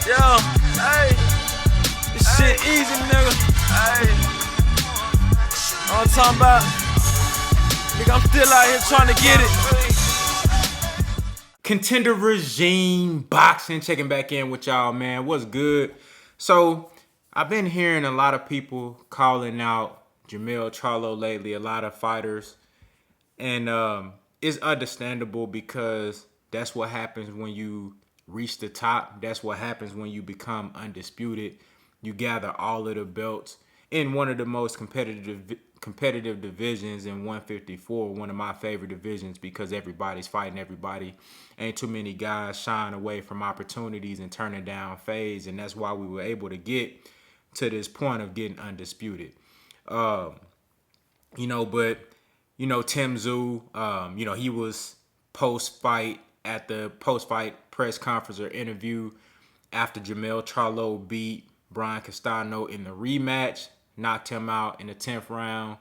Yo, hey, this shit easy, nigga. Hey, all I'm talking about, nigga, I'm still out here trying to get it. Contender Regime Boxing, checking back in with y'all, man. What's good? So, I've been hearing a lot of people calling out Jermell Charlo lately, a lot of fighters. And it's understandable because that's what happens when you reach the top. That's what happens when you become undisputed. You gather all of the belts in one of the most competitive divisions in 154, one of my favorite divisions because everybody's fighting everybody. Ain't too many guys shying away from opportunities and turning down fades, and that's why we were able to get to this point of getting undisputed. Um, but Tim Tszyu, he was post-fight at the post-fight press conference or interview after Jermell Charlo beat Brian Castano in the rematch, knocked him out in the 10th round.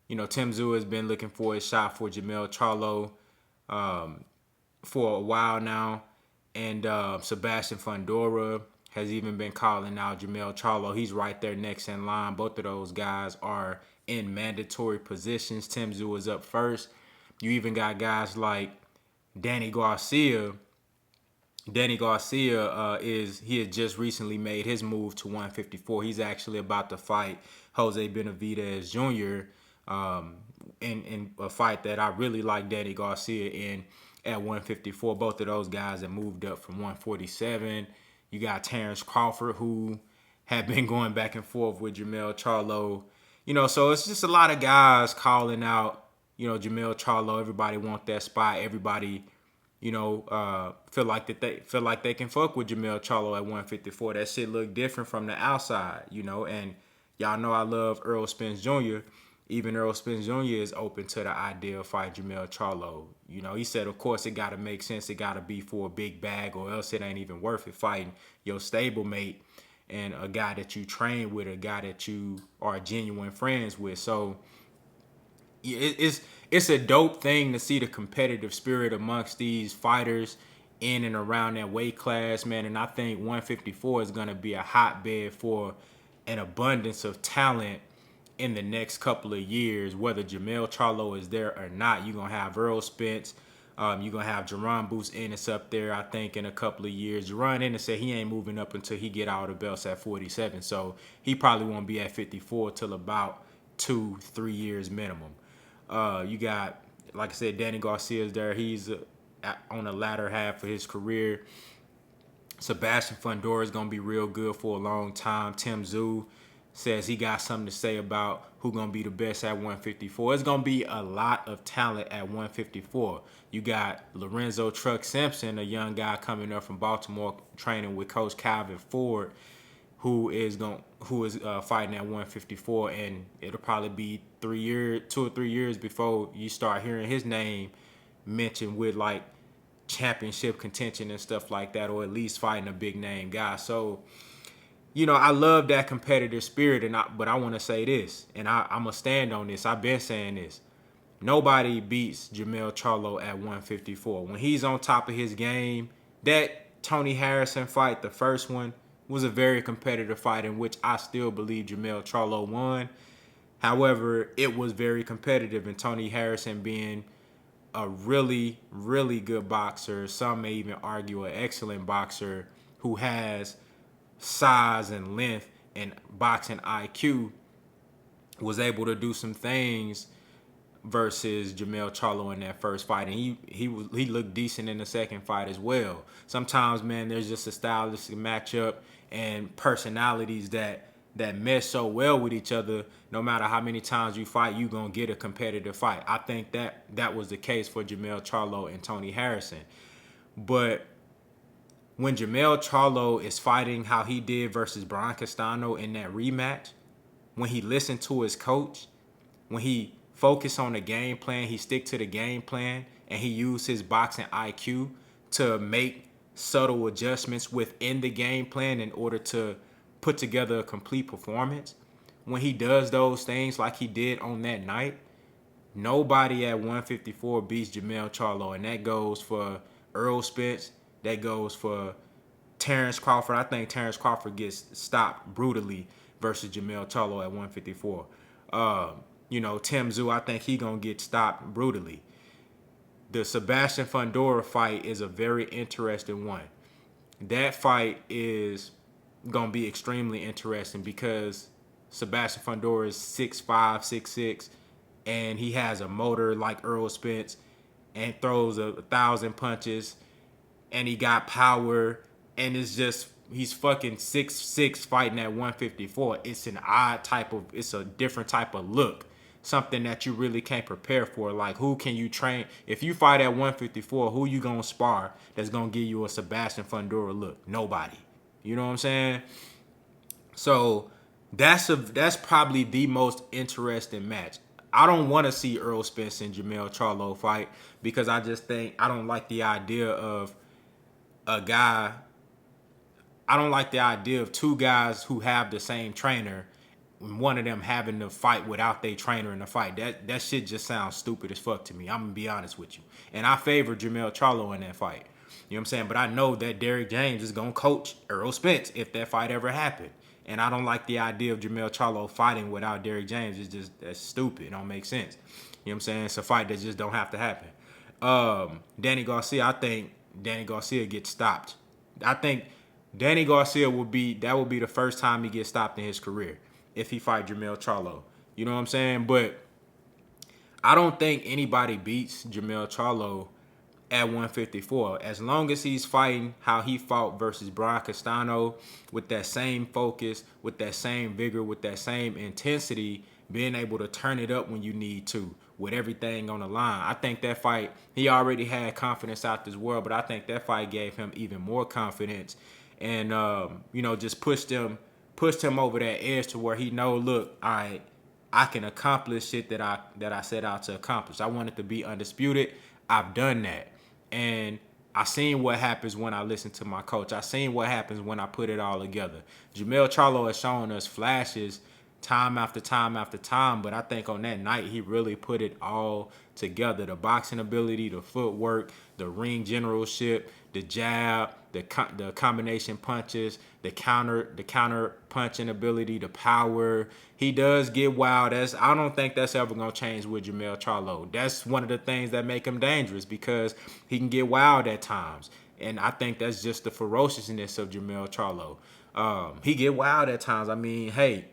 Tim Tszyu has been looking for a shot for Jermell Charlo for a while now, and Sebastian Fundora has even been calling out Jermell Charlo. He's right there next in line. Both of those guys are in mandatory positions. Tim Tszyu is up first. You even got guys like Danny Garcia. Danny Garcia he had just recently made his move to 154. He's actually about to fight Jose Benavidez Jr. In a fight that I really like Danny Garcia in at 154. Both of those guys have moved up from 147. You got Terrence Crawford, who have been going back and forth with Jermell Charlo. So it's just a lot of guys calling out, Jermell Charlo. Everybody want that spot. Everybody, feel like they can fuck with Jermell Charlo at 154. That shit look different from the outside, and y'all know I love Earl Spence Jr. Even Earl Spence Jr. is open to the idea of fighting Jermell Charlo. He said, of course, it got to make sense. It got to be for a big bag or else it ain't even worth it fighting your stablemate and a guy that you train with, a guy that you are genuine friends with. So it's a dope thing to see the competitive spirit amongst these fighters in and around that weight class, man. And I think 154 is going to be a hotbed for an abundance of talent in the next couple of years. Whether Jermell Charlo is there or not, you're going to have Earl Spence. You're going to have Jerron Boots Ennis up there, I think, in a couple of years. Jerron Ennis said he ain't moving up until he get all the belts at 47. So he probably won't be at 54 till about 2-3 years minimum. You got, like I said, Danny Garcia's there. He's on the latter half of his career. Sebastian Fundora is going to be real good for a long time. Tim Tszyu says he got something to say about who's going to be the best at 154. It's going to be a lot of talent at 154. You got Lorenzo Truck Simpson, a young guy coming up from Baltimore, training with Coach Calvin Ford, who is fighting at 154, and it'll probably be 2 or 3 years before you start hearing his name mentioned with like championship contention and stuff like that, or at least fighting a big name guy. So I love that competitive spirit, but I want to say this, and I'm going to stand on this. I've been saying this. Nobody beats Jermell Charlo at 154. When he's on top of his game, that Tony Harrison fight, the first one, was a very competitive fight in which I still believe Jermell Charlo won. However, it was very competitive, and Tony Harrison being a really, really good boxer, some may even argue an excellent boxer who has size and length and boxing IQ, was able to do some things versus Jermell Charlo in that first fight, and he looked decent in the second fight as well. Sometimes, man, there's just a stylistic matchup and personalities that mesh so well with each other. No matter how many times you fight, you gonna get a competitive fight. I think that was the case for Jermell Charlo and Tony Harrison. But when Jermell Charlo is fighting how he did versus Brian Castano in that rematch, when he listened to his coach, when he focused on the game plan, he stick to the game plan, and he used his boxing IQ to make subtle adjustments within the game plan in order to put together a complete performance. When he does those things like he did on that night, nobody at 154 beats Jermell Charlo, and that goes for Earl Spence, that goes for Terrence Crawford, I think Terrence Crawford gets stopped brutally versus Jermell Charlo at 154. Tim Tszyu, I think he gonna get stopped brutally. The Sebastian Fundora fight is a very interesting one. That fight is gonna be extremely interesting because Sebastian Fundora is 6'5", 6'6", and he has a motor like Errol Spence and throws 1,000 punches, and he got power, and he's fucking 6'6" fighting at 154. It's a different type of look. Something that you really can't prepare for. Like, who can you train? If you fight at 154, who you gonna spar that's gonna give you a Sebastian Fundora look? Nobody. You know what I'm saying? So that's probably the most interesting match. I don't want to see Errol Spence and Jermell Charlo fight because I just think I don't like the idea of two guys who have the same trainer, one of them having to fight without their trainer in the fight. That shit just sounds stupid as fuck to me. I'm gonna be honest with you. And I favor Jermell Charlo in that fight. You know what I'm saying? But I know that Derrick James is gonna coach Errol Spence if that fight ever happened. And I don't like the idea of Jermell Charlo fighting without Derrick James. That's stupid. It don't make sense. You know what I'm saying? It's a fight that just don't have to happen. Danny Garcia, I think Danny Garcia gets stopped. I think Danny Garcia would be the first time he gets stopped in his career if he fight Jermell Charlo. You know what I'm saying? But I don't think anybody beats Jermell Charlo at 154. As long as he's fighting how he fought versus Brian Castano, with that same focus, with that same vigor, with that same intensity, being able to turn it up when you need to, with everything on the line. I think that fight, he already had confidence out this world, but I think that fight gave him even more confidence and, just pushed him over that edge to where he know, look, all right, I can accomplish shit that I set out to accomplish. I wanted to be undisputed. I've done that. And I seen what happens when I listen to my coach. I seen what happens when I put it all together. Jermell Charlo has shown us flashes time after time after time, but I think on that night he really put it all together. The boxing ability, the footwork, the ring generalship, the jab, the combination punches, the counter punching ability, the power. He does get wild. I don't think that's ever gonna change with Jermell Charlo. That's one of the things that make him dangerous because he can get wild at times, and I think that's just the ferociousness of Jermell Charlo. He get wild at times. I mean, hey,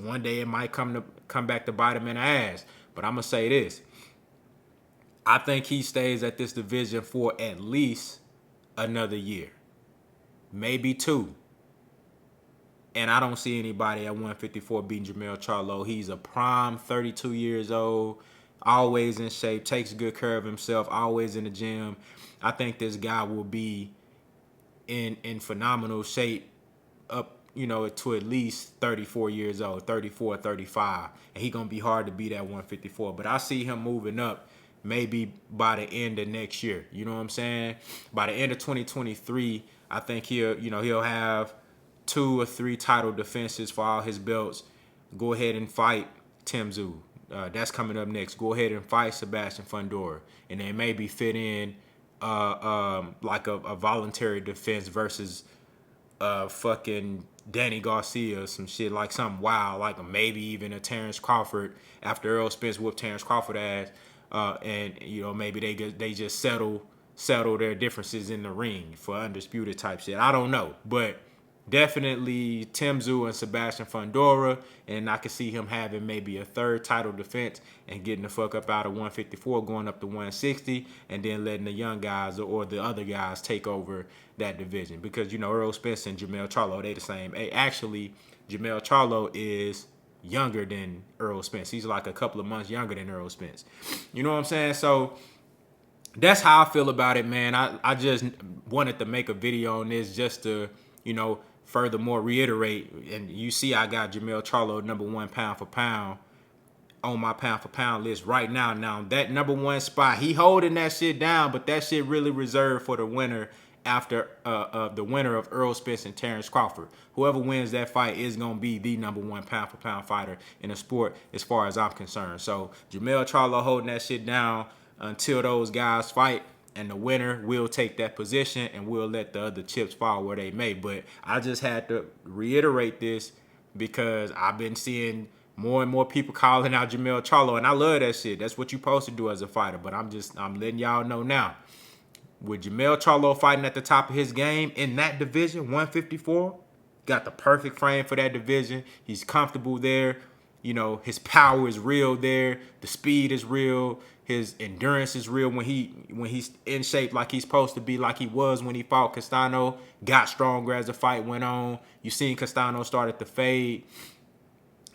one day it might come back to bite him in the ass. But I'm gonna say this: I think he stays at this division for at least another year, maybe 2. And I don't see anybody at 154 beating Jermell Charlo. He's a prime 32 years old, always in shape, takes good care of himself, always in the gym. I think this guy will be in phenomenal shape up, to at least 34 years old, 34, 35. And he's going to be hard to beat at 154. But I see him moving up maybe by the end of next year. You know what I'm saying? By the end of 2023, I think he'll have 2 or 3 title defenses for all his belts. Go ahead and fight Tim Tszyu. That's coming up next. Go ahead and fight Sebastian Fundora. And then maybe fit in like a voluntary defense versus fucking Danny Garcia or some shit, like something wild, like maybe even a Terrence Crawford after Errol Spence whooped Terrence Crawford ass. And maybe they just settle their differences in the ring for undisputed type shit. I don't know, but definitely Tim Tszyu and Sebastian Fundora, and I could see him having maybe a 3rd title defense and getting the fuck up out of 154, going up to 160, and then letting the young guys or the other guys take over that division. Because Errol Spence and Jermell Charlo, they the same. Hey, actually, Jermell Charlo is younger than Errol Spence. He's like a couple of months younger than Errol Spence. You know what I'm saying? So that's how I feel about it, man. I just wanted to make a video on this just to, furthermore reiterate. And you see I got Jermell Charlo #1 pound for pound on my pound for pound list right now. Now, that #1 spot, he holding that shit down, but that shit really reserved for the winner after the winner of Errol Spence and Terrence Crawford. Whoever wins that fight is going to be the #1 pound for pound fighter in the sport as far as I'm concerned. So Jermell Charlo holding that shit down until those guys fight. and the winner will take that position, and we'll let the other chips fall where they may. But I just had to reiterate this because I've been seeing more and more people calling out Jermell Charlo, and I love that shit. That's what you supposed to do as a fighter. But I'm letting y'all know now. With Jermell Charlo fighting at the top of his game in that division, 154, got the perfect frame for that division. He's comfortable there. You know, his power is real there. The speed is real. His endurance is real when he's in shape like he's supposed to be, like he was when he fought Castano. Got stronger as the fight went on. You seen Castano started to fade.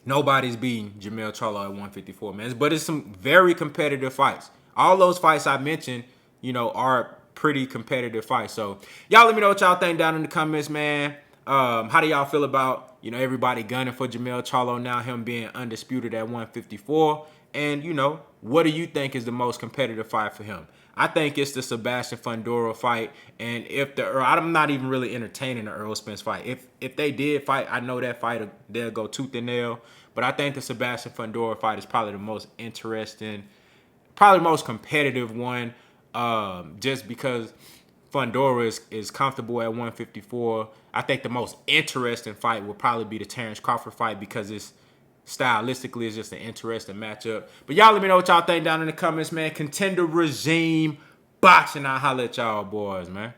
Nobody's beating Jermell Charlo at 154, man. But it's some very competitive fights. All those fights I mentioned, you know, are pretty competitive fights. So y'all let me know what y'all think down in the comments, man. How do y'all feel about, you know, everybody gunning for Jermell Charlo now, him being undisputed at 154? And, you know, what do you think is the most competitive fight for him? I think it's the Sebastian Fundora fight. And if I'm not even really entertaining the Errol Spence fight. If they did fight, I know that fight, they'll go tooth and nail. But I think the Sebastian Fundora fight is probably the most interesting, probably the most competitive one. Just because Fundora is comfortable at 154. I think the most interesting fight will probably be the Terrence Crawford fight because it's stylistically it's just an interesting matchup. But y'all let me know what y'all think down in the comments, man. Contender regime boxing. I'll holler at y'all boys, man.